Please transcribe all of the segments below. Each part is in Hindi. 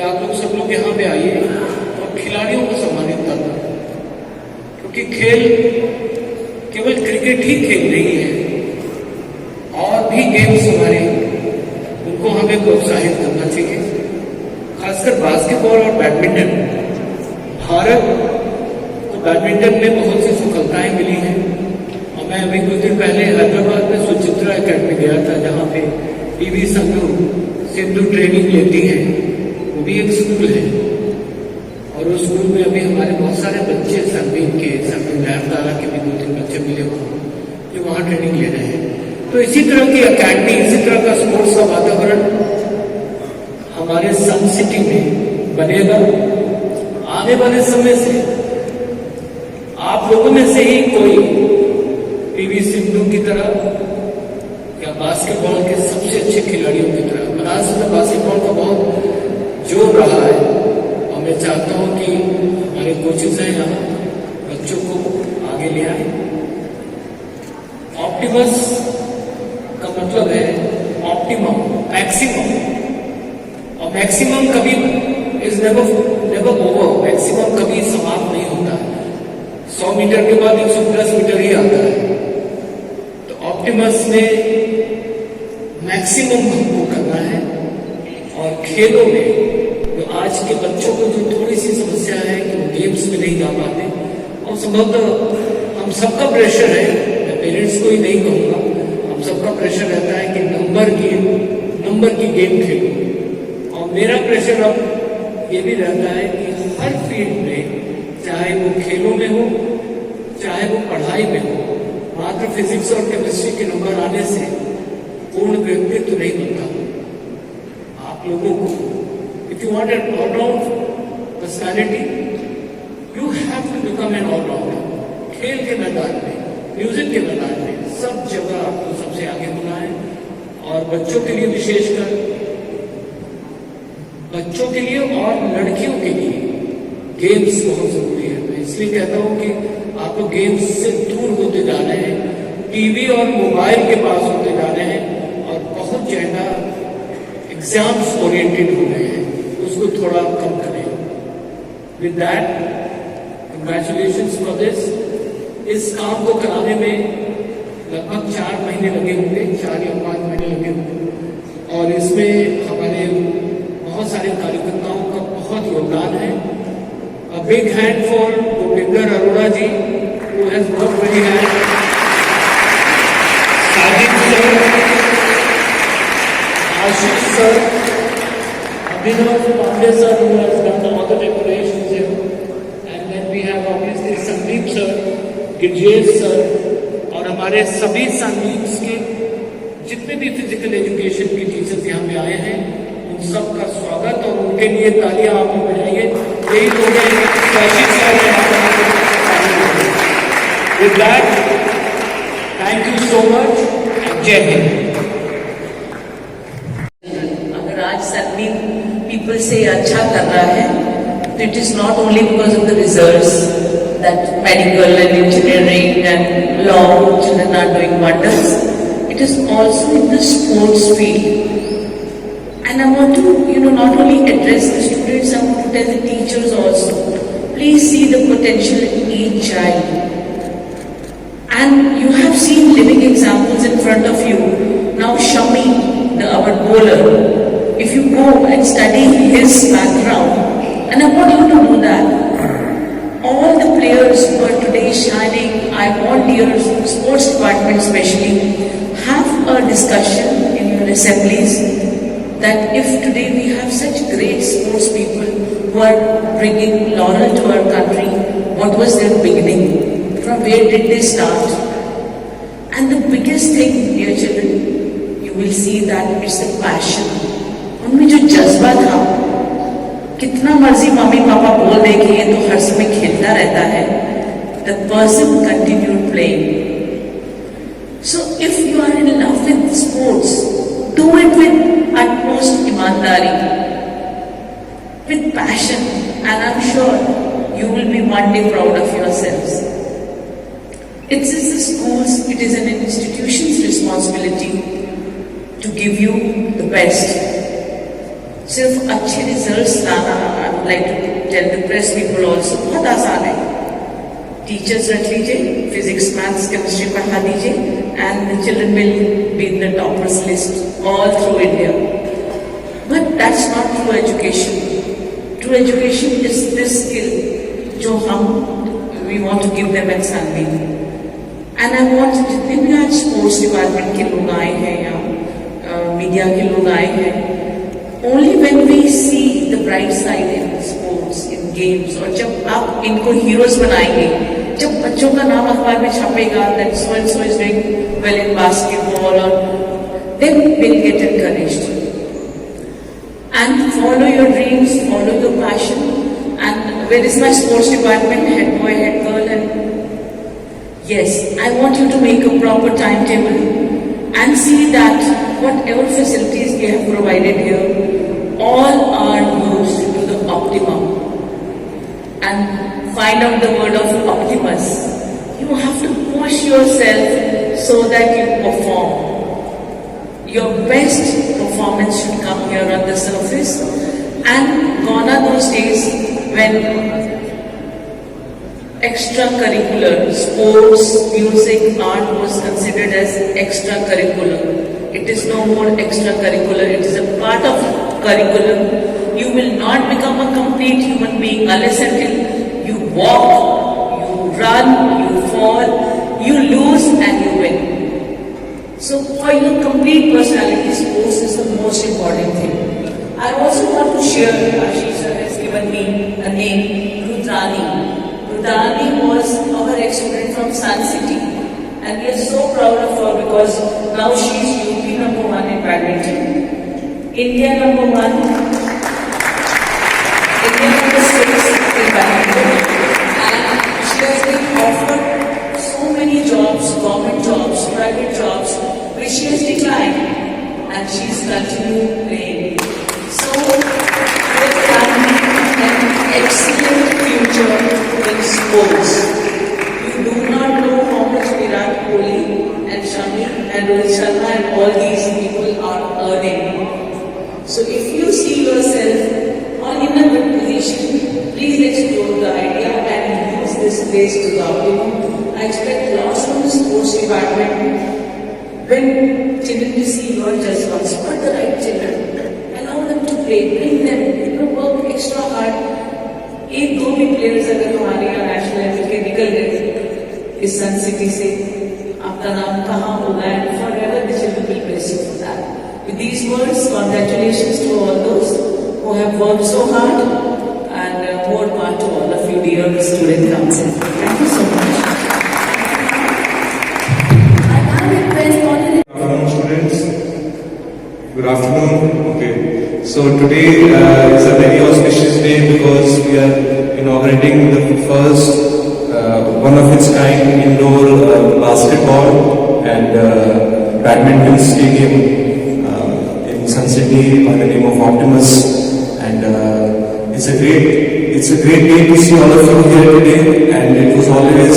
आप लोग सब लोग यहाँ पे आइए और खिलाड़ियों को सम्मानित करना, क्योंकि खेल केवल क्रिकेट ही खेल नहीं है, और भी गेम्स हमारे, उनको हमें प्रोत्साहित करना चाहिए। खासकर बास्केटबॉल और बैडमिंटन। भारत को बैडमिंटन में बहुत सी सफलताएं मिली हैं, और मैं अभी कुछ दिन पहले हैदराबाद में सुचित्रा अकेडमी गया था, जहाँ पे पीवी सिंधु ट्रेनिंग लेती है। वो भी एक स्कूल है, और उस स्कूल में अभी हमारे बहुत सारे बच्चे संगीत लहरदारा के भी 2-3 बच्चे मिले वहाँ, जो वहाँ ट्रेनिंग ले रहे हैं। तो इसी तरह की अकेडमी, इसी तरह का स्पोर्ट्स का वातावरण हमारे सन सिटी में बनेगा। आने वाले समय से आप लोगों में से ही कोई पीवी सिंधु की तरह या बास्केटबॉल के सबसे अच्छे खिलाड़ियों की तरह, बनारस में बास्केटबॉल का बहुत जोर रहा है, और मैं चाहता हूं कि हमारे कोचेज हैं यहाँ, बच्चों को आगे ले आए। ऑप्टिमस का मतलब है ऑप्टिमम, मैक्सिमम, और मैक्सिमम कभी इज नेवर ओवर, मैक्सिमम कभी समाप्त नहीं होता है। 100 मीटर के बाद 110 मीटर ही आता है। तो ऑप्टिमस में मैक्सिमम हमको करना है, और खेलों में जो आज के बच्चों को जो थोड़ी सी समस्या है कि वो गेम्स में नहीं जा पाते, और संभवतः हम सबका प्रेशर है, मैं पेरेंट्स को ही नहीं कहूँगा, हम सबका प्रेशर रहता है कि नंबर की गेम खेलो। और मेरा प्रेशर अब ये भी रहता है कि हर फील्ड में, चाहे वो खेलों में हो, चाहे वो पढ़ाई में हो, मात्र फिजिक्स और केमिस्ट्री के नंबर आने से पूर्ण व्यक्तित्व नहीं बनता। आप लोगों को, if you want an allround personality, you have to become an allrounder. खेल के मैदान में, म्यूजिक के मैदान में, सब जगह आपको सबसे आगे होना है। और बच्चों के लिए, विशेषकर बच्चों के लिए और लड़कियों के लिए गेम्स बहुत जरूरी है। मैं इसलिए कहता हूं कि आप लोग गेम्स से दूर होते जा रहे हैं, टीवी और मोबाइल के पास होते जा रहे हैं, और बहुत ज्यादा एग्जाम्स ओरिएंटेड हो गए हैं, उसको थोड़ा कम करें। With that, congratulations for this. इस काम को कराने में लगभग 4 महीने लगे होंगे, 4 या 5 महीने लगे होंगे, और इसमें हमारे बहुत सारे कार्यकर्ताओं का बहुत योगदान है। A big hand for Bhupinder Arora ji, who has worked very hard. Sajid sir, Ashish sir, Abhinav Pandey sir, who has done all the decorations here, and then we have obviously Sandeep sir, Gijesh sir, और हमारे सभी संगीत के जितने भी फिजिकल एजुकेशन के टीचर्स यहाँ पे आए हैं, उन सबका स्वागत, और उनके लिए तालियां आप लोग बजाइए। यही लोग हैं with that, thank you so much, जय हिंद। अगर आज संदीप पीपल से अच्छा कर रहा है, तो it is not only because of the results that medical and engineering and law children are doing wonders, it is also in the sports field. And I want to, not only address the students, I want to tell the teachers also. Please see the potential in each child. And you have seen living examples in front of you. Now Shami, our bowler, if you go and study his background, and I want you to know that all the players who are today shining, I want your sports department especially, have a discussion in your assemblies, that if today we have such great sports people who are bringing laurel to our country, what was their beginning? From where did they start? And the biggest thing, dear children, you will see that it's the passion. उनमें जो जज्बा था, कितना मर्जी मम्मी पापा बोल दे कि ये तो हर समय खेलता रहता है, the person continued playing. So if you are in love with sports, do it with utmost imandari, with passion, and I'm sure you will be one day proud of yourselves. It is the schools, it is an institution's responsibility to give you the best. सिर्फ अच्छे रिजल्ट्स लाना, I would like to tell the press people also, बहुत आसान है. टीचर्स रख लीजिए, फिजिक्स मैथ्स केमिस्ट्री पढ़ा दीजिए, and the children will be in the toppers list all through India. But that's not true education. True education is this skill जो हम we want to give them at Sunbeam. And I want, जितने भी आज स्पोर्ट्स डिपार्टमेंट के लोग आए हैं या मीडिया के लोग आए हैं, only when we see the bright side in sports, in games, और जब आप इनको हीरोज बनाएंगे, जब बच्चों का नाम अखबार में छपेगा that so and so is doing well in basketball, और then will get encouraged. And follow your dreams, follow your passion. And where is my sports department, head boy, head girl? And yes, I want you to make a proper timetable and see that whatever facilities we have provided here, all are used to the optimum. And find out the word of optimus. You have to push yourself so that you perform. Your best performance should come here on the surface, and gone are those days when extracurricular, sports, music, art was considered as extracurricular. It is no more extracurricular, it is a part of curriculum. You will not become a complete human being unless until you walk, you run, you fall, you lose and you win. So for your complete personality, sports is the most important thing. I also want to share, Ashish sir has given me a name, Rudrani. Rudrani was our ex-student from Sun City, and we are so proud of her because now she is UP #1 in badminton, India #1, India #6 in badminton, and she has been offered so many jobs, government jobs, private jobs, which she has declined, and she is continuing playing. So, with an excellent future in sports. You do not know how much Virat Kohli and Shami and Rohit Sharma and all these people are earning. So, if you see yourself in a good position, please explore the idea and use this place to the optimum. I expect lots from the sports department. When children to see your judgments, spot the right children, allow them to play, bring them, work extra hard. एक दो भी प्लेयर्स अगर हमारे यहाँ नेशनल लेवल के निकल गए इस सन सिटी से, आपका नाम कहाँ होगा, and forever the children will bless you for that. With these words, congratulations to all those who have worked so hard, and more power to all of you, dear student council. Thank you so much. Students, good afternoon. Okay, so today is a very auspicious day because we are inaugurating the first one of its kind indoor basketball and badminton stadium in Sun City by the name of Optimus, and it's a great day to see all of you here today, and it was always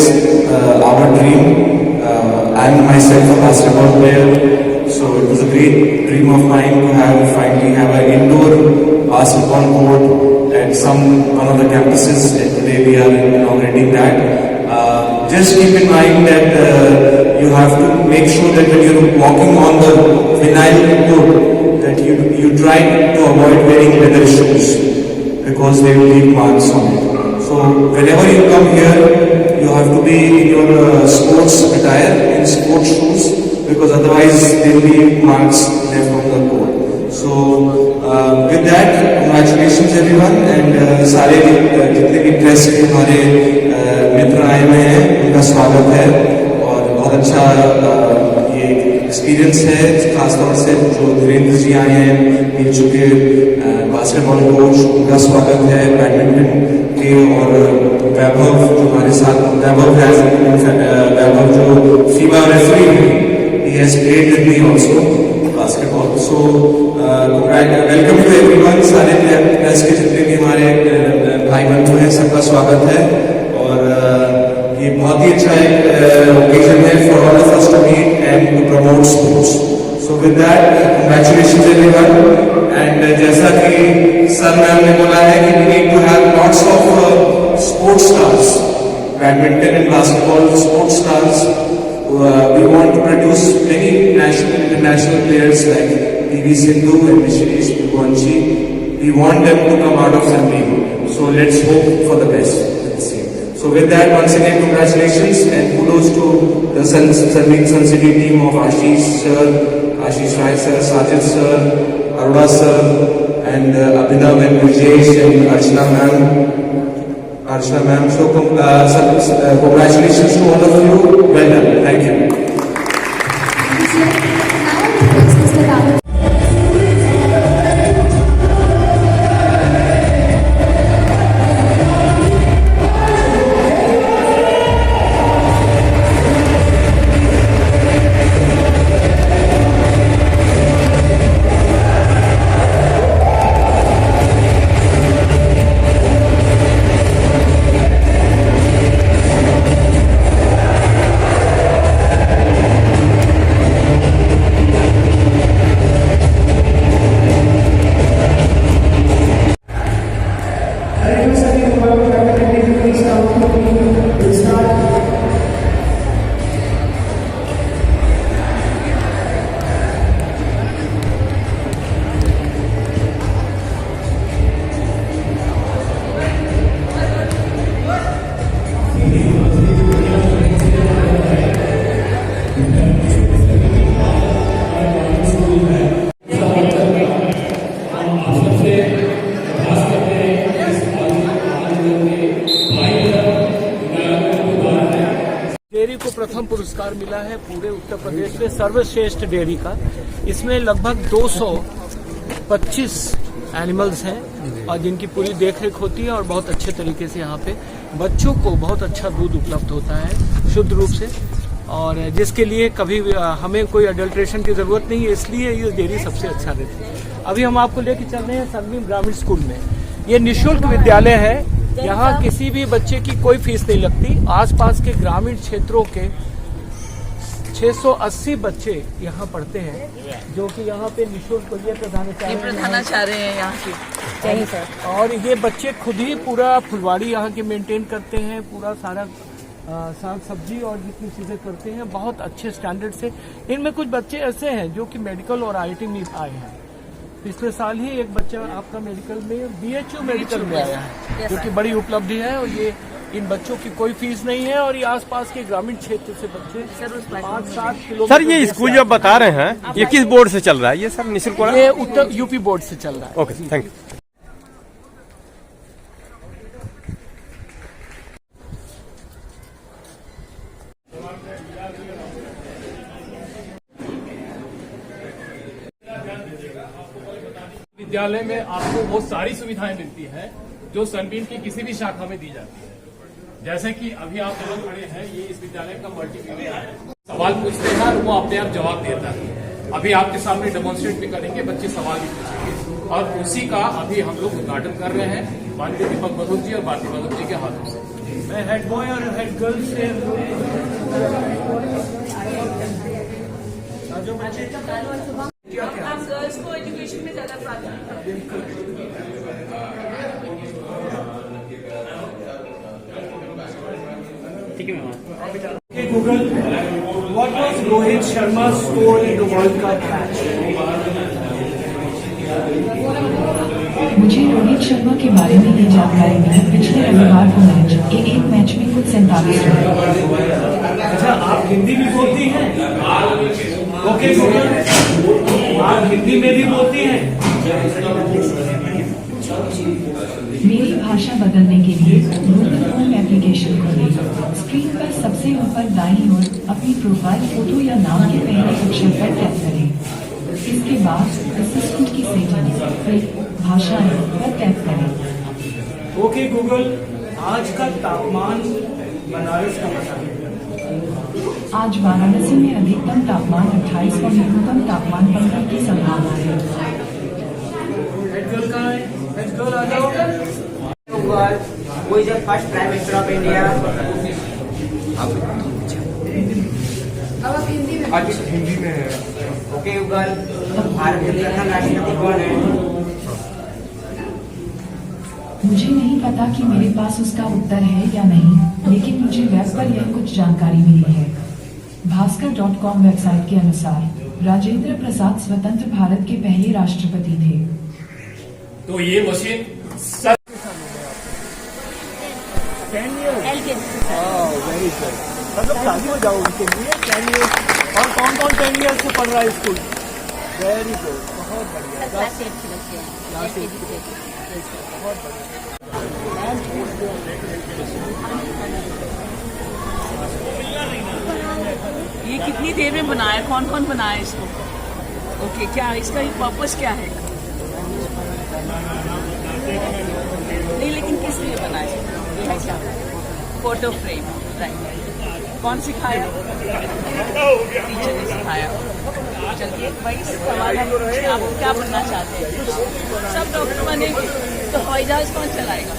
our dream. I'm myself a basketball player, so it was a great dream of mine to finally have an indoor basketball court at one of the campuses, and today we are inaugurating that. Just keep in mind that you have to make sure that when you're walking on the vinyl court, that you try to avoid wearing leather shoes because they will leave marks on it. So whenever you come here, you have to be in your sports attire, in sports shoes, because otherwise there will be marks left on the court. So with that, congratulations everyone, and सारे जितने भी प्रेस के हमारे मित्र आए हुए हैं उनका स्वागत है, और बहुत अच्छा ये एक्सपीरियंस है, खासतौर से जो धीरेन्द्र जी आए हैं मिल चुके बास्केटबॉल कोच, उनका स्वागत है, बैडमिंटन के, और वैभव जो हमारे साथ, वैभव जो फीबा रेफरी है, he has played with me also basketball. So welcome to everyone. सारे प्रेस के जितने भी हमारे भाई बंधु हैं सबका स्वागत है, और ये बहुत ही अच्छा एक ओकेजन है for all of us to meet and to promote sports. So with that, congratulations everyone. And जैसा कि सर मैम ने बोला है कि we need to have lots of sports stars, badminton and basketball sports stars. We want to produce many national and international players like PV Sindhu and Vishesh Purvanshi. We want them to come out of Sunbeam. So let's hope for the best. So with that, once again, congratulations and kudos to the Sunbeam Sun City team of Ashish sir, Ashish Rai sir, Sajid sir, Aruna sir, and Abhinav and Vijesh and Archana ma'am. So congratulations to all of you. Well done. Thank you. Dairy को प्रथम पुरस्कार मिला है पूरे उत्तर प्रदेश में सर्वश्रेष्ठ डेयरी का। इसमें लगभग 225 एनिमल्स हैं और जिनकी पूरी देखरेख होती है और बहुत अच्छे तरीके से यहाँ पे बच्चों को बहुत अच्छा दूध उपलब्ध होता है शुद्ध रूप से, और जिसके लिए कभी हमें कोई अडल्ट्रेशन की जरूरत नहीं है, इसलिए ये डेयरी सबसे अच्छा रहती है। अभी हम आपको लेके चल रहे हैं संगीम ग्रामीण स्कूल में। ये निःशुल्क विद्यालय है, यहाँ किसी भी बच्चे की कोई फीस नहीं लगती। आसपास के ग्रामीण क्षेत्रों के 680 बच्चे यहाँ पढ़ते हैं, जो कि यहाँ पे निःशुल्क प्रधानाचार्य हैं यहाँ की। सही सर। और ये बच्चे खुद ही पूरा फुलवाड़ी यहाँ की मेंटेन करते हैं, पूरा सारा साग सब्जी और जितनी चीजें करते हैं बहुत अच्छे स्टैंडर्ड से। इनमें कुछ बच्चे ऐसे हैं जो कि मेडिकल और IIT में आए हैं। पिछले साल ही एक बच्चा आपका मेडिकल में BHU मेडिकल में आया है, जो कि बड़ी उपलब्धि है। और ये इन बच्चों की कोई फीस नहीं है और ये आसपास के ग्रामीण क्षेत्र से बच्चे 5-7 किलोमीटर। सर ये स्कूल जो आप बता रहे हैं ये किस बोर्ड से चल रहा है ये सर निःशुल्क वाला? ये उत्तर UP बोर्ड से चल रहा है। Okay, thank you. विद्यालय में आपको वो सारी सुविधाएं मिलती हैं जो सनबीम की किसी भी शाखा में दी जाती है। जैसे कि अभी आप लोग खड़े हैं, ये इस विद्यालय का मल्टीमीडिया है। सवाल पूछते हैं और वो अपने आप जवाब देता है। अभी आपके सामने डेमोन्स्ट्रेट भी करेंगे, बच्चे सवाल भी पूछेंगे और उसी का अभी हम लोग उद्घाटन कर रहे हैं माननीय दीपक बधोक जी और भारती बधोक जी के हाथों से। मैं हेड बॉय और हेड गर्ल से आप गर्ल्स को एजुकेशन में ज्यादा प्राथमिकता। Okay, Google, what was Rohit Sharma's score in the World Cup match? मुझे रोहित शर्मा के बारे में ये जानकारी मिली पिछले रविवार को मैच एक मैच में कुछ 47 रन। अच्छा, आप हिंदी भी बोलती हैं? ओके गूगल, आप हिंदी में भी बोलती हैं? मेरी भाषा बदलने के लिए गूगल होम एप्लीकेशन खोलें। स्क्रीन पर सबसे ऊपर दाईं ओर अपनी प्रोफाइल फोटो या नाम के पहले अक्षर पर टैप करें। इसके बाद असिस्टेंट की सेटिंग फिर भाषाएं पर टैप करें। ओके गूगल, आज का तापमान बनारस का बताइए। आज वाराणसी में अधिकतम तापमान 28 और न्यूनतम तापमान 15 की संभावना है। हेड गर्ल कहाँ है? हेड गर्ल आ जाओ। Who is the first Prime Minister of India? Hindi में है। ओके गूगल, भारत के प्रथम राष्ट्रपति कौन है? मुझे नहीं पता कि मेरे पास उसका उत्तर है या नहीं, लेकिन मुझे वेब पर यह कुछ जानकारी मिली है। भास्कर.com वेबसाइट के अनुसार राजेंद्र प्रसाद स्वतंत्र भारत के पहले राष्ट्रपति थे। तो ये मशीन वेरी गुड, मतलब शादी हो जाओ उनके लिए 10 ईयर्स। और कौन कौन 10 ईयर्स से पढ़ रहा है स्कूल? वेरी गुड, बहुत बढ़िया, बहुत ये कितनी देर में बनाया, कौन कौन बनाया इसको? ओके, क्या इसका पर्पस क्या है? नहीं, लेकिन किस लिए बनाया? ये है क्या? Photo frame, right. कौन सिखाया? टीचर ने सिखाया। चलिए, वही सवाल है, आप क्या बनना चाहते हैं? सब डॉक्टर बनेंगे तो हवाई जहाज कौन चलाएगा?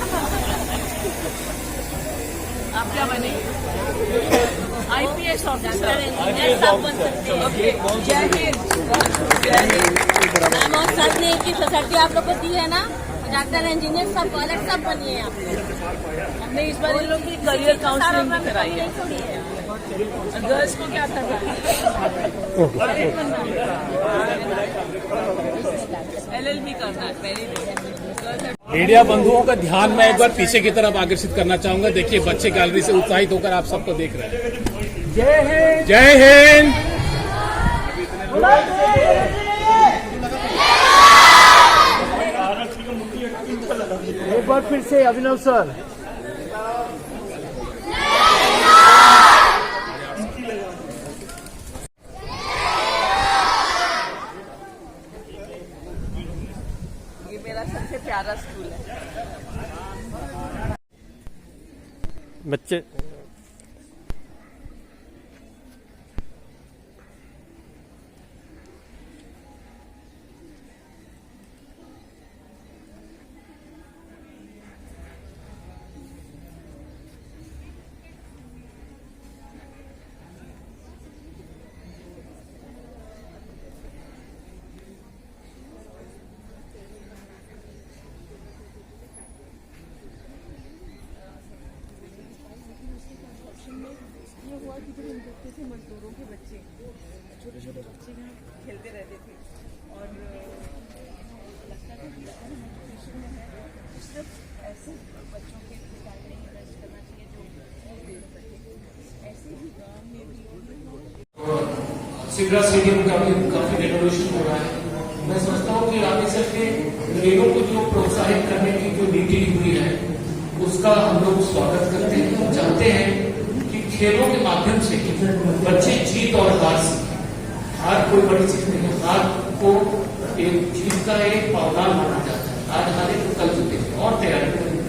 आप क्या बनेंगे? IPS ऑफिसर, सब बन सकते हैं। ओके, जय हिंद। मैम, और सर ने की सोसाइटी आप लोग को दी है ना, डॉक्टर, इंजीनियर, सब कॉलेज सब बनिए आप। हमने इस बार इन लोग की करियर काउंसलिंग भी कराई है। गर्ल्स को क्या करना है? LLB करना है। Very good. मीडिया बंधुओं का ध्यान मैं एक बार पीछे की तरफ आकर्षित करना चाहूंगा। देखिए, बच्चे गैलरी से उत्साहित होकर आप सबको देख रहे हैं। जय हिंद, जय हिंद। एक बार फिर से अभिनव सर। ये मेरा सबसे प्यारा स्कूल है। बच्चे मजदूरों के बच्चे, छोटे छोटे बच्चे यहाँ खेलते रहते थे और लगता था कि एजुकेशन में है सिर्फ ऐसे बच्चों के विकास में इन्वेस्ट करना चाहिए जो ऐसे ही गाँव में भी। सिगरा स्टेडियम का भी काफी रेनोवेशन हो रहा है। मैं समझता हूँ कि आगे चल के खेलों को जो प्रोत्साहित करने की जो नीति हुई है उसका हम लोग स्वागत करते हैं। हम चाहते हैं कि खेलों के माध्यम से बच्चे जीत और हार सीखें। हार कोई बड़ी चीज नहीं है, हार को एक जीत का एक पावदान माना जाता है। आज हारे तो कल जीतेंगे और तैयारी करेंगे।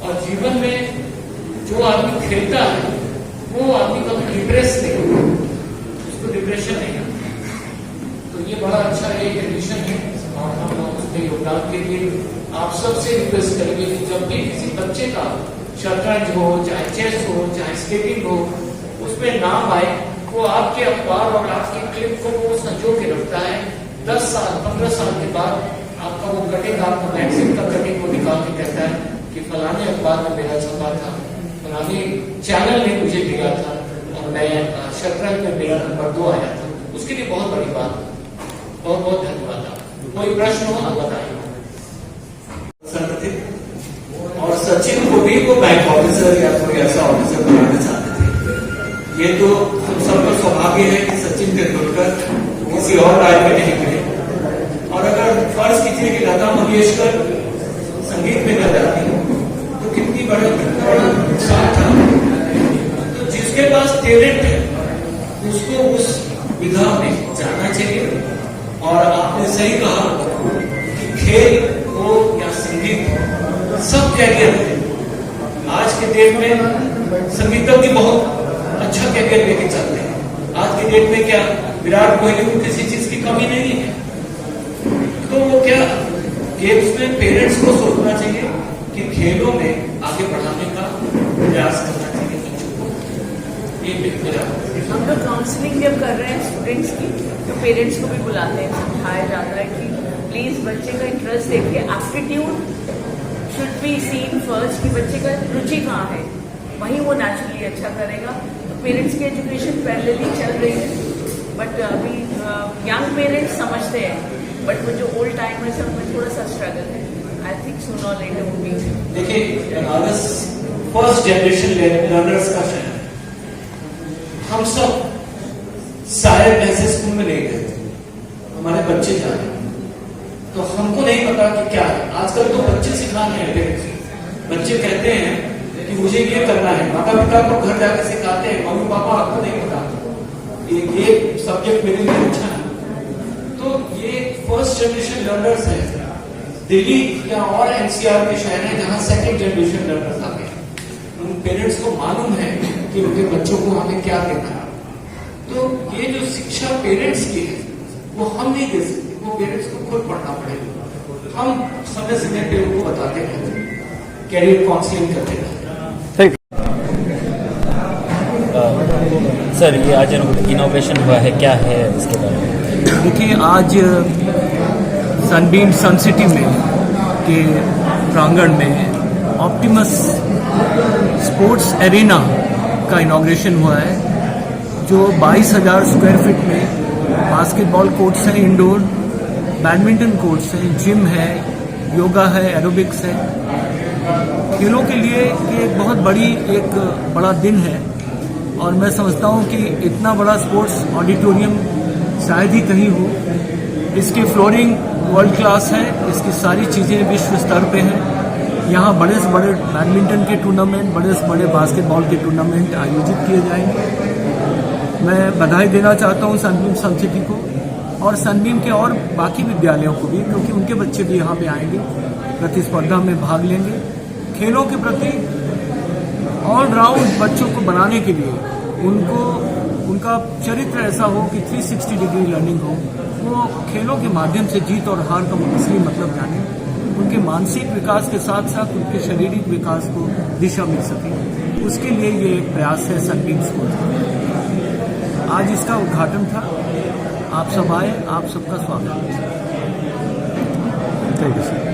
और जीवन में जो आदमी खेलता है वो आदमी कभी डिप्रेस नहीं होता, उसको डिप्रेशन नहीं आता। तो ये बड़ा अच्छा एक एडिशन है और हम लोग उसमें योगदान के लिए आप सबसे रिक्वेस्ट करेंगे कि जब भी किसी बच्चे का शतरंज हो, चाहे चेस हो, चाहे स्केटिंग हो, उसमें नाम आए, वो आपके अखबार और आपकी क्लिप को वो संजो के रखता है। 10 साल 15 साल के बाद आपका वो कटिंग, आपका मैगजीन का कटिंग को निकाल के कहता है कि फलाने अखबार में मेरा छपा था, फलाने चैनल ने मुझे दिया था और मैं शतरंज में मेरा नंबर 2 आया था। उसके लिए बहुत बड़ी बात। बहुत बहुत धन्यवाद। आपको कोई प्रश्न हो तो बताइए। और सचिन को भी वो बैंक ऑफिसर या कोई ऐसा ऑफिसर बनाना चाहते थे। ये तो हम सबका सौभाग्य है कि सचिन तेंदुलकर किसी और राय में नहीं गए। और अगर फर्ज कीजिए कि लता मंगेशकर संगीत में न जाती तो कितनी बड़ा नुकसान था। तो जिसके पास टैलेंट है उसको उस विधा में जाना चाहिए। और आपने सही कहा कि खेल हो या संगीत हो, सब कैरियर है। आज के डेट में संगीतज्ञ बहुत अच्छा कैरियर लेके चलते हैं। आज के डेट में क्या विराट कोहली को किसी चीज की कमी नहीं है। तो वो क्या गेम्स में पेरेंट्स को सोचना चाहिए कि खेलों में आगे बढ़ाने का प्रयास करना चाहिए बच्चों को। ये मेरा काउंसलिंग जब कर रहे हैं स्टूडेंट्स की तो पेरेंट्स को भी बुलाते हैं, समझाया जाता है कि प्लीज बच्चे का इंटरेस्ट देखिए, aptitude should be seen first कि बच्चे का रुचि कहाँ है, वहीं वो नेचुरली अच्छा करेगा। तो पेरेंट्स की एजुकेशन पहले भी चल रही है, बट अभी यंग पेरेंट्स समझते हैं, बट वो जो ओल्ड टाइमर्स है उनमें थोड़ा सा स्ट्रगल है। आई थिंक सूनर और लेटर वो भी। देखिए बनारस फर्स्ट जनरेशन लर्नर्स का शहर, हम सब शायद ऐसे स्कूल में नहीं गए थे, हमारे बच्चे जा रहे हैं, तो हमको नहीं पता कि क्या है। आजकल तो बच्चे सिखाने हैं पेरेंट्स, बच्चे कहते हैं कि मुझे ये करना है, माता पिता को घर जाकर सिखाते हैं, मम्मी पापा आपको नहीं पता ये सब्जेक्ट मेरे लिए अच्छा है। तो ये फर्स्ट जनरेशन लर्नर्स है, दिल्ली या और एनसीआर के शहर है जहां सेकंड जनरेशन लर्नर्स आते हैं। उन पेरेंट्स को मालूम है कि उनके बच्चों को हमें क्या देना है। तो ये जो शिक्षा पेरेंट्स की है वो हम नहीं दे सकते, वो पेरेंट्स को खुद पढ़ना पड़ेगा। हम समय समय पे उनको बताते रहते हैं, कैरियर काउंसलिंग करते रहते हैं। सर ये आज इनोवेशन हुआ है, क्या है इसके बारे में? देखिए आज सनबीम सन सिटी में के प्रांगण में ऑप्टिमस स्पोर्ट्स एरिना का इनॉग्रेशन हुआ है, जो 22,000 स्क्वायर फीट में बास्केटबॉल कोर्ट्स हैं, इंडोर बैडमिंटन कोर्ट्स हैं, जिम है, योगा है, एरोबिक्स है। खेलों के लिए ये बहुत एक बड़ा दिन है, और मैं समझता हूँ कि इतना बड़ा स्पोर्ट्स ऑडिटोरियम शायद ही कहीं हो। इसकी फ्लोरिंग वर्ल्ड क्लास है, इसकी सारी चीज़ें विश्व स्तर पे हैं। यहाँ बड़े से बड़े बैडमिंटन के टूर्नामेंट, बड़े से बड़े बास्केटबॉल के टूर्नामेंट आयोजित किए जाएंगे। मैं बधाई देना चाहता हूँ सनबीम सन सिटी को और सनबीम के और बाकी विद्यालयों को भी, क्योंकि उनके बच्चे भी यहाँ पे आएंगे, प्रतिस्पर्धा में भाग लेंगे। खेलों के प्रति ऑलराउंड बच्चों को बनाने के लिए उनका चरित्र ऐसा हो कि 360 डिग्री लर्निंग हो, वो खेलों के माध्यम से जीत और हार का असली मतलब जाने, उनके मानसिक विकास के साथ साथ उनके शारीरिक विकास को दिशा मिल सके, उसके लिए ये एक प्रयास है सनबीम स्कूल। आज इसका उद्घाटन था, आप सब आए, आप सबका स्वागत है। Thank you sir.